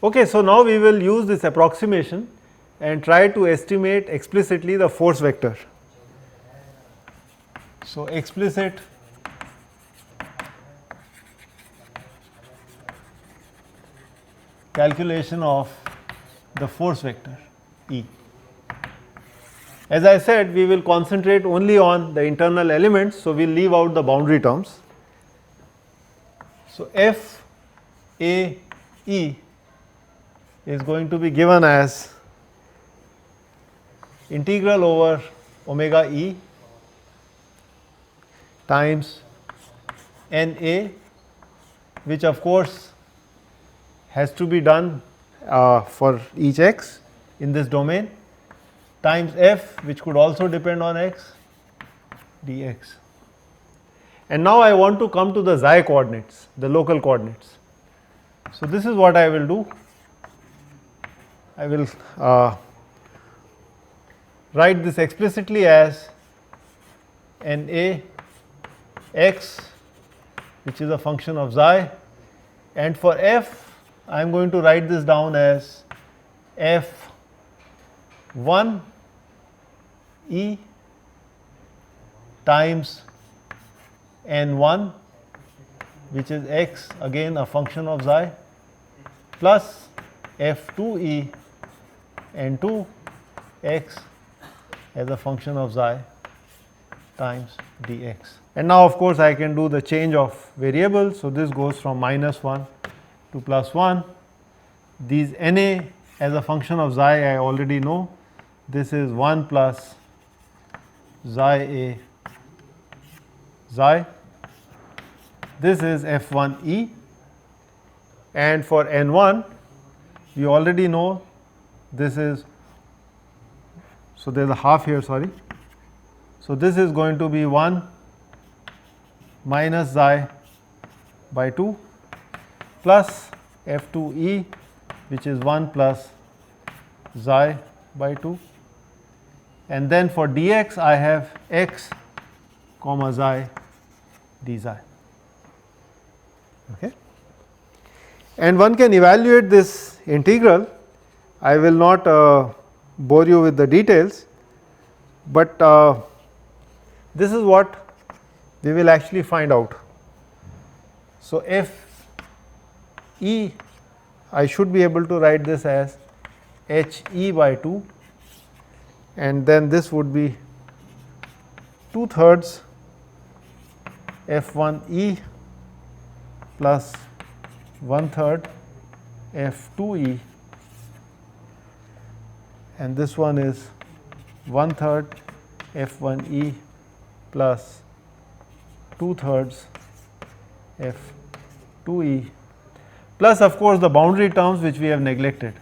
Okay, so now we will use this approximation and try to estimate explicitly the force vector. So, explicit calculation of the force vector E. As I said, we will concentrate only on the internal elements, so we will leave out the boundary terms. So, F A E is going to be given as integral over omega E times N A, which of course has to be done for each x in this domain, times F, which could also depend on x, dx. And now I want to come to the xi coordinates, the local coordinates. So, this is what I will do. I will write this explicitly as NA x, which is a function of xi, and for f I am going to write this down as f1 e times n1, which is x, again a function of xi, plus f2 e n2 x as a function of xi times dx. And now of course I can do the change of variables. So, this goes from -1 to +1. These Na as a function of xi I already know. This is 1 plus xi a xi. This is f1e, and for n1 we already know this is, so there is a half here, sorry. So, this is going to be 1 minus xi by 2 plus f2e, which is 1 plus xi by 2, and then for dx I have x comma xi d xi. Okay. And one can evaluate this integral. I will not bore you with the details, but this is what we will actually find out. So, f e, I should be able to write this as h e by 2, and then this would be 2/3 f1 e plus 1/3 f2 e, and this one is 1/3 f1 e plus 2/3 f2 e, plus of course the boundary terms which we have neglected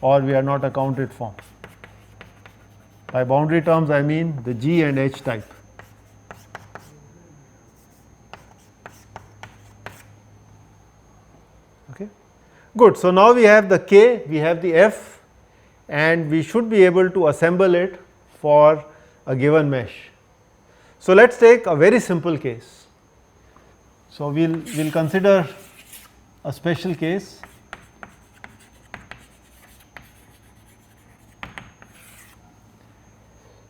or we are not accounted for. By boundary terms I mean the G and H type. Okay. Good. So, now we have the K, we have the F, and we should be able to assemble it for a given mesh. So, let us take a very simple case. So, we will consider a special case.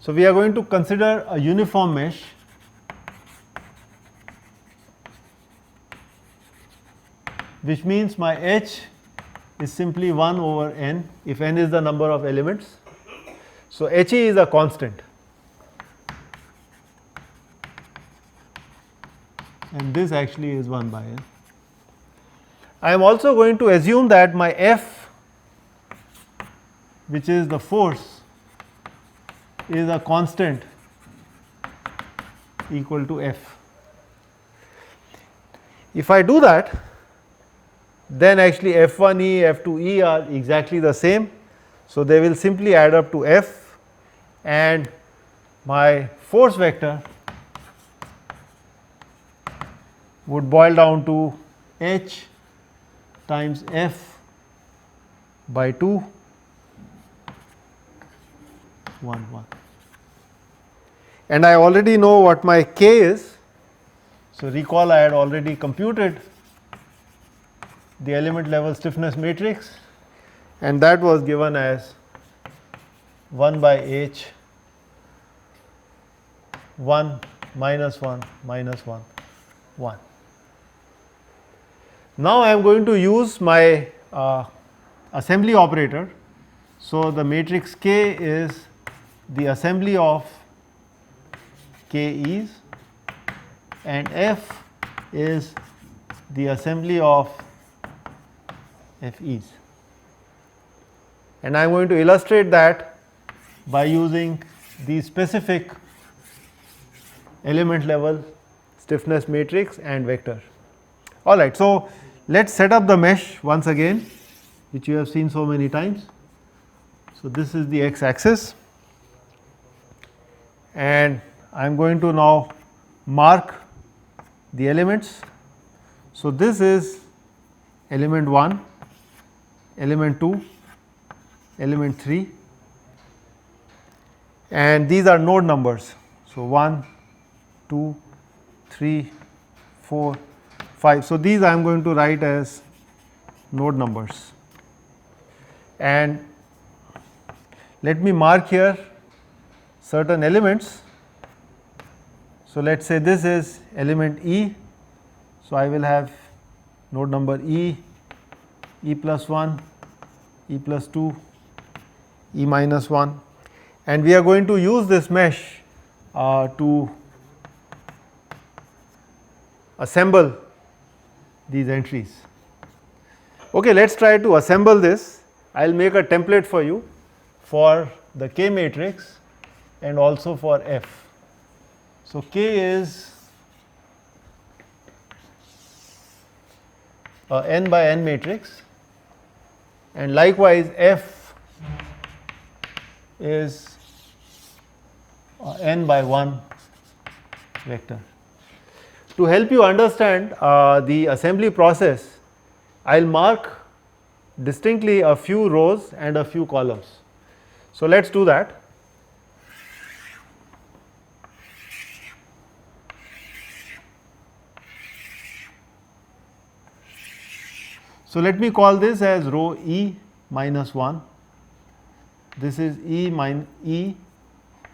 So, we are going to consider a uniform mesh which means my H is simply 1 over n if n is the number of elements. So, He is a constant, and this actually is 1 by n. I am also going to assume that my F, which is the force, is a constant equal to F. If I do that, then actually F1e, F2e are exactly the same. So, they will simply add up to F, and my force vector would boil down to H times F by 2 1 1, and I already know what my K is. So, recall I had already computed the element level stiffness matrix, and that was given as 1 by h 1 minus 1 minus 1 1. Now I am going to use my assembly operator. So the matrix K is the assembly of K's and F is the assembly of F's, and I am going to illustrate that by using the specific element level stiffness matrix and vector. Alright, so let us set up the mesh once again, which you have seen so many times. So this is the x axis, and I am going to now mark the elements. So this is element 1, element 2, element 3, and these are node numbers. So 1, 2, 3, 4, 5. So these I am going to write as node numbers, and let me mark here certain elements. So let us say this is element E. So I will have node number E, E plus 1, E plus 2, E minus 1, and we are going to use this mesh to assemble these entries. Okay, let us try to assemble this. I will make a template for you for the K matrix and also for F. So K is a n by n matrix, and likewise F is a n by 1 vector. To help you understand the assembly process, I will mark distinctly a few rows and a few columns. So let us do that. So let me call this as row E minus 1, this is E minus E,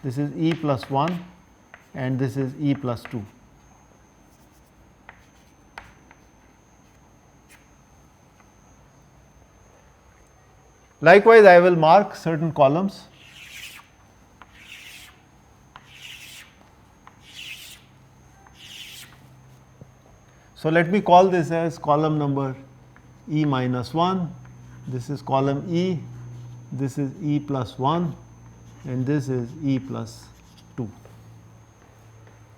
this is E plus 1, and this is E plus 2. Likewise, I will mark certain columns. So let me call this as column number E minus 1, this is column E, this is E plus 1, and this is E plus 2.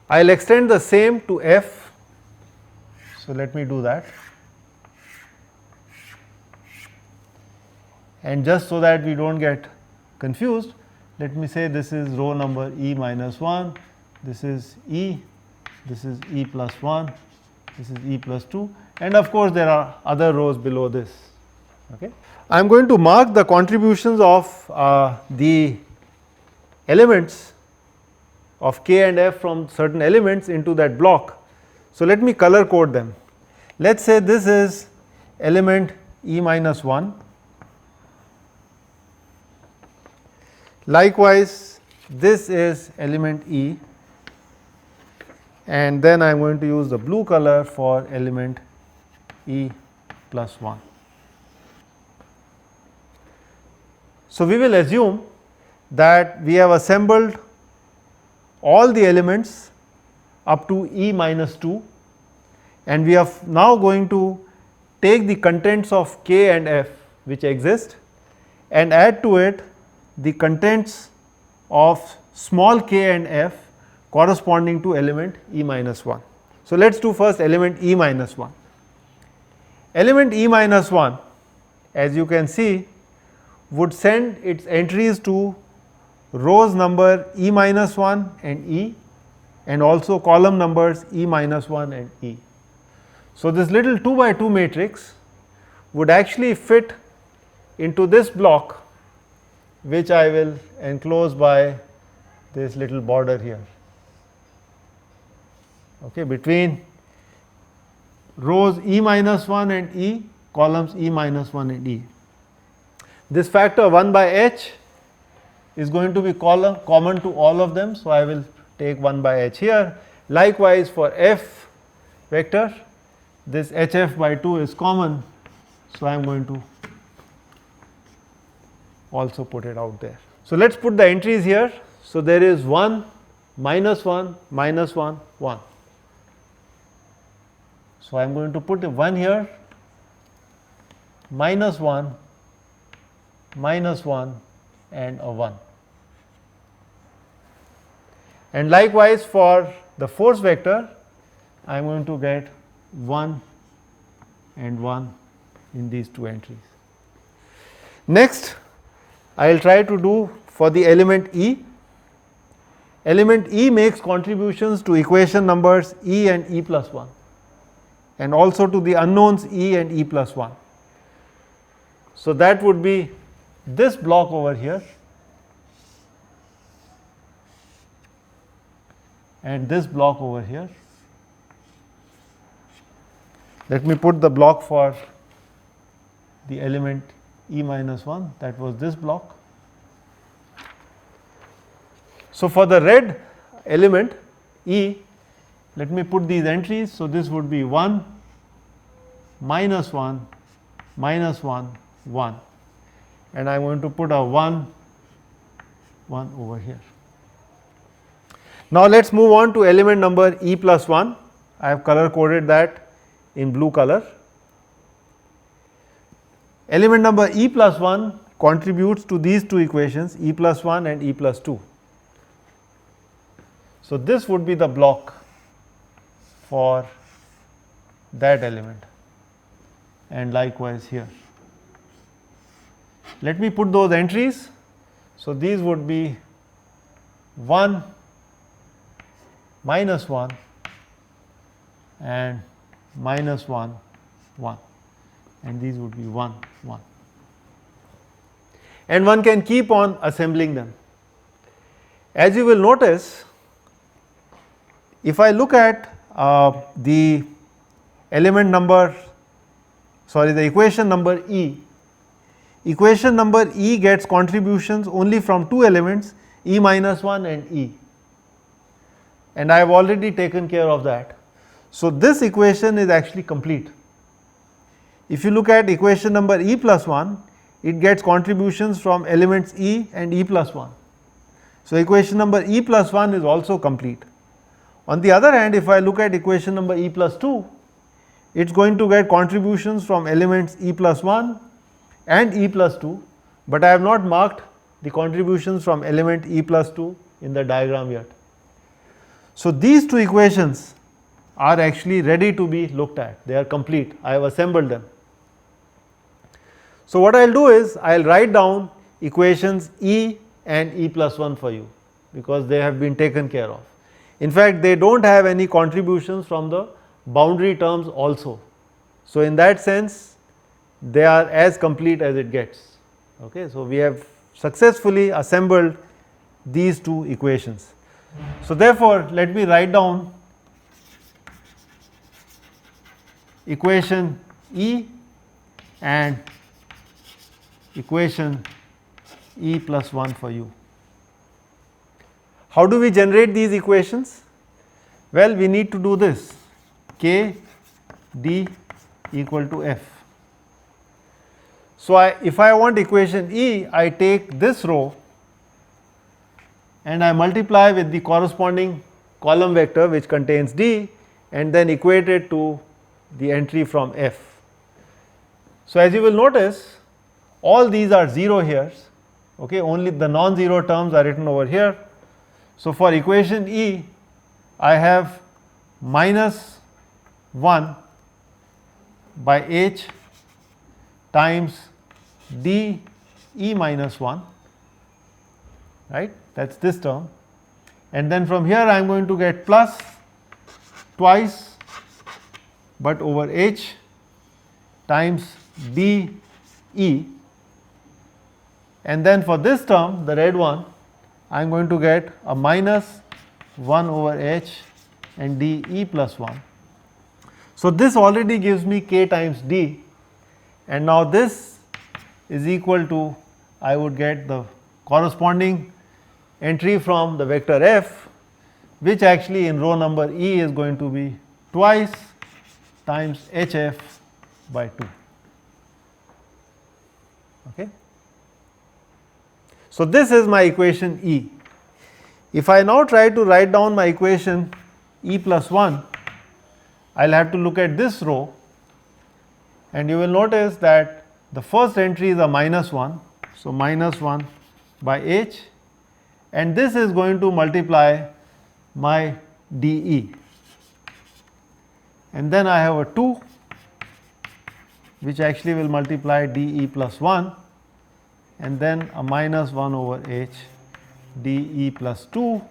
I will extend the same to F. So let me do that. And just so that we do not get confused, let me say this is row number E minus 1, this is E plus 1, this is E plus 2, and of course there are other rows below this. Okay. I am going to mark the contributions of the elements of K and F from certain elements into that block. So let me color code them. Let us say this is element E minus 1. Likewise, this is element E, and then I am going to use the blue color for element E plus 1. So we will assume that we have assembled all the elements up to E minus 2, and we are now going to take the contents of K and F which exist and add to it the contents of small k and f corresponding to element E minus 1. So let us do first element E minus 1. Element E minus 1, as you can see, would send its entries to rows number E minus 1 and E, and also column numbers E minus 1 and E. So this little 2 by 2 matrix would actually fit into this block, which I will enclose by this little border here, okay, between rows E minus 1 and E columns E minus 1 and E. This factor 1 by H is going to be common to all of them. So, I will take 1 by H here. Likewise, for F vector, this HF by 2 is common. So, I am going to also put it out there. So, let us put the entries here. So, there is 1, minus 1, minus 1, 1. So, I am going to put a 1 here, minus 1, minus 1 and a 1. And likewise for the force vector, I am going to get 1 and 1 in these two entries. Next, I will try to do for the element E. Element E makes contributions to equation numbers E and E plus 1, and also to the unknowns E and E plus 1. So, that would be this block over here and this block over here. Let me put the block for the element E minus 1, that was this block. So, for the red element E, let me put these entries. So, this would be 1, minus 1, minus 1, 1, and I am going to put a 1, 1 over here. Now, let us move on to element number E plus 1. I have color coded that in blue color. Element number E plus 1 contributes to these two equations, E plus 1 and E plus 2. So, this would be the block for that element, and likewise here. Let me put those entries. So, these would be 1, minus 1 and minus 1, 1, and these would be 1, 1. And one can keep on assembling them. As you will notice, if I look at the element number, the equation number E, equation number E gets contributions only from two elements, E minus 1 and E, and I have already taken care of that. So, this equation is actually complete. If you look at equation number E plus 1, it gets contributions from elements E and E plus 1. So, equation number E plus 1 is also complete. On the other hand, if I look at equation number E plus 2, it is going to get contributions from elements E plus 1 and E plus 2, but I have not marked the contributions from element E plus 2 in the diagram yet. So, these two equations are actually ready to be looked at, they are complete, I have assembled them. So, what I will do is I will write down equations E and E plus 1 for you, because they have been taken care of. In fact, they do not have any contributions from the boundary terms also. So, in that sense they are as complete as it gets. Okay. So, we have successfully assembled these two equations. So, therefore, let me write down equation E and equation E plus 1 for you. How do we generate these equations? Well, we need to do this, K D equal to F. So, if I want equation E, I take this row and I multiply with the corresponding column vector which contains D, and then equate it to the entry from F. So, as you will notice, all these are 0 here, okay, only the non-zero terms are written over here. So, for equation E, I have minus 1 by H times D E minus 1, right, that is this term, and then from here I am going to get plus twice but over H times D E, and then for this term, the red one, I am going to get a minus 1 over H and D E plus 1. So, this already gives me K times D, and now this is equal to, I would get the corresponding entry from the vector f, which actually in row number E is going to be twice times hf by 2. Okay. So, this is my equation E. If I now try to write down my equation E plus 1, I will have to look at this row, and you will notice that the first entry is a minus 1. So, minus 1 by h, and this is going to multiply my dE, and then I have a 2 which actually will multiply dE plus 1, and then a minus 1 over h dE plus 2,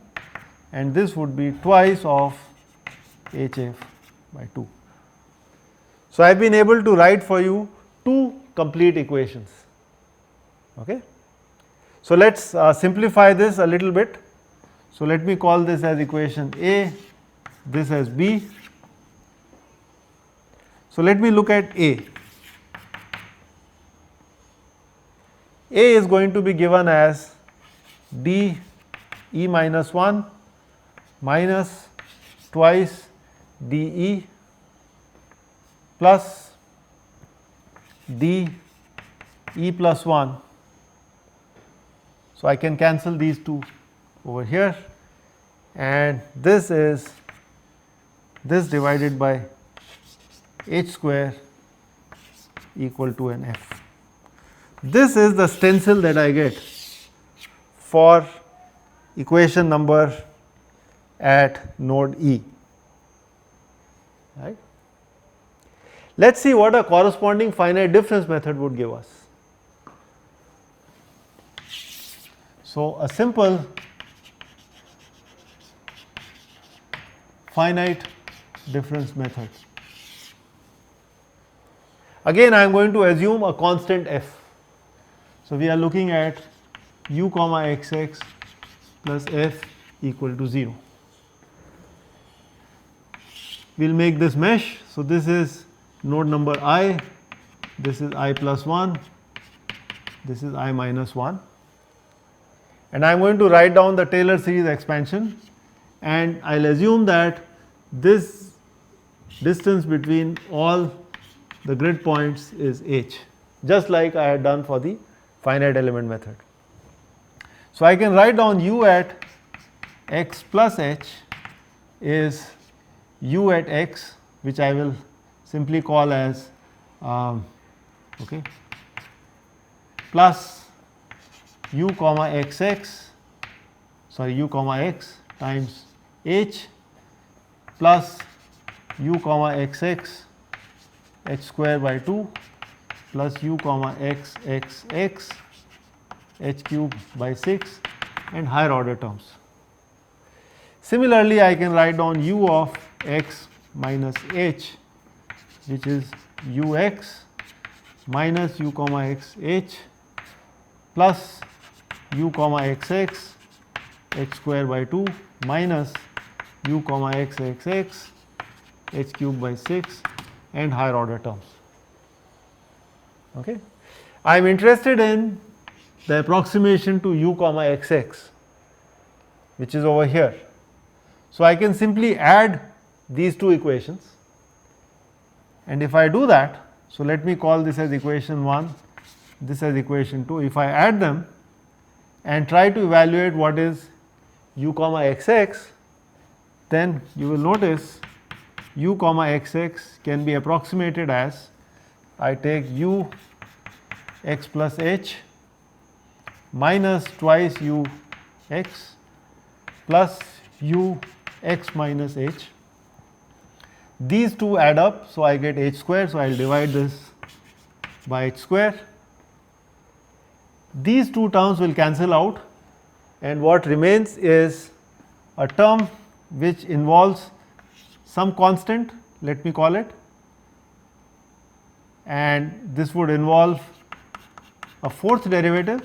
and this would be twice of hf by 2. So, I have been able to write for you 2 complete equations. Okay. So, let us simplify this a little bit. So, let me call this as equation A, this as B. So, let me look at A. A is going to be given as d E minus 1 minus twice dE plus d E plus 1. So, I can cancel these two over here, and this is this divided by h square equal to an f. This is the stencil that I get for equation number at node E. Right. Let us see what a corresponding finite difference method would give us. So, a simple finite difference method. Again, I am going to assume a constant f. So, we are looking at u comma xx plus f equal to 0. We will make this mesh. So, this is node number I, this is I plus 1, this is I minus 1, and I am going to write down the Taylor series expansion, and I will assume that this distance between all the grid points is h, just like I had done for the finite element method. So, I can write down u at x plus h is u at x, which I will simply call as okay, plus u comma xx, sorry, u comma x times h plus u comma xx h square by 2 plus u comma xxx h cube by 6 and higher order terms. Similarly, I can write down u of x minus h, which is ux minus u comma x h plus u comma xx h square by 2 minus u comma xxx h cube by 6 and higher order terms. Okay. I am interested in the approximation to u comma xx, which is over here. So, I can simply add these two equations, and if I do that, so let me call this as equation 1, this as equation 2. If I add them and try to evaluate what is u comma xx, then you will notice u comma xx can be approximated as, I take u x plus h minus twice u x plus u x minus h. These two add up, so I get h square, so I will divide this by h square. These two terms will cancel out, and what remains is a term which involves some constant, let me call it, and this would involve a fourth derivative,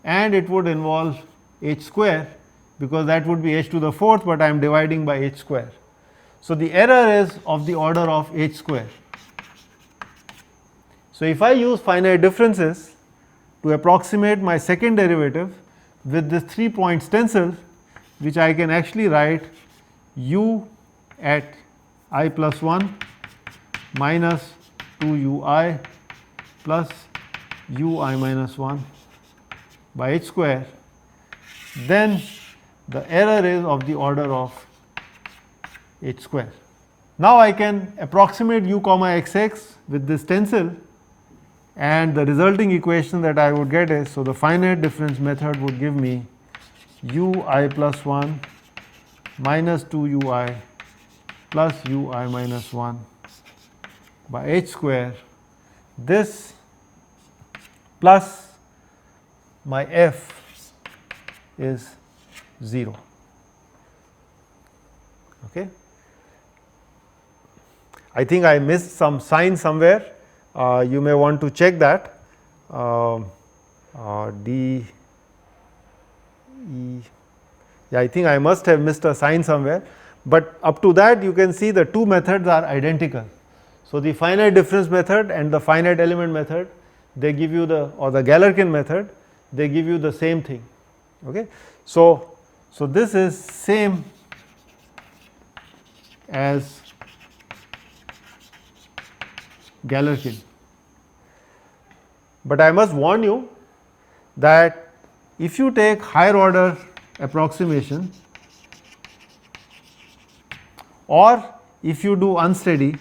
and it would involve h square, because that would be h to the fourth, but I am dividing by h square. So, the error is of the order of h square. So, if I use finite differences to approximate my second derivative with this 3-point stencil, which I can actually write u at I plus 1 minus 2 ui plus ui minus 1 by h square, then the error is of the order of h square. Now, I can approximate u comma xx with this stencil, and the resulting equation that I would get is, so the finite difference method would give me ui plus 1 minus 2 ui plus ui minus 1 by h square, this plus my f is 0. Okay. I think I missed some sign somewhere. You may want to check that. D E, yeah, I think I must have missed a sign somewhere, but up to that you can see the two methods are identical. So, the finite difference method and the finite element method, they give you the, or the Galerkin method, they give you the same thing. Okay. So, this is same as Galerkin, but I must warn you that if you take higher order approximation, or if you do unsteady,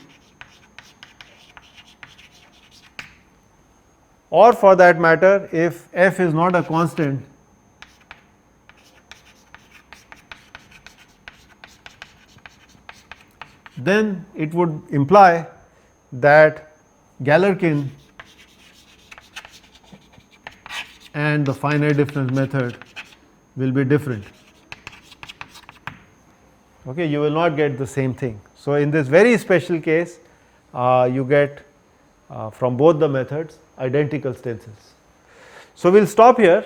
or for that matter if f is not a constant, then it would imply that Galerkin and the finite difference method will be different. Okay, you will not get the same thing. So, in this very special case, you get from both the methods identical stencils. So, we will stop here.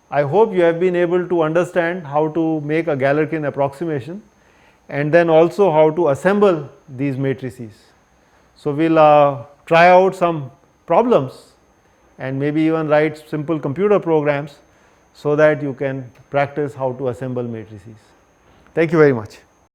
I hope you have been able to understand how to make a Galerkin approximation, and then also how to assemble these matrices. So, we will try out some problems and maybe even write simple computer programs, so that you can practice how to assemble matrices. Thank you very much.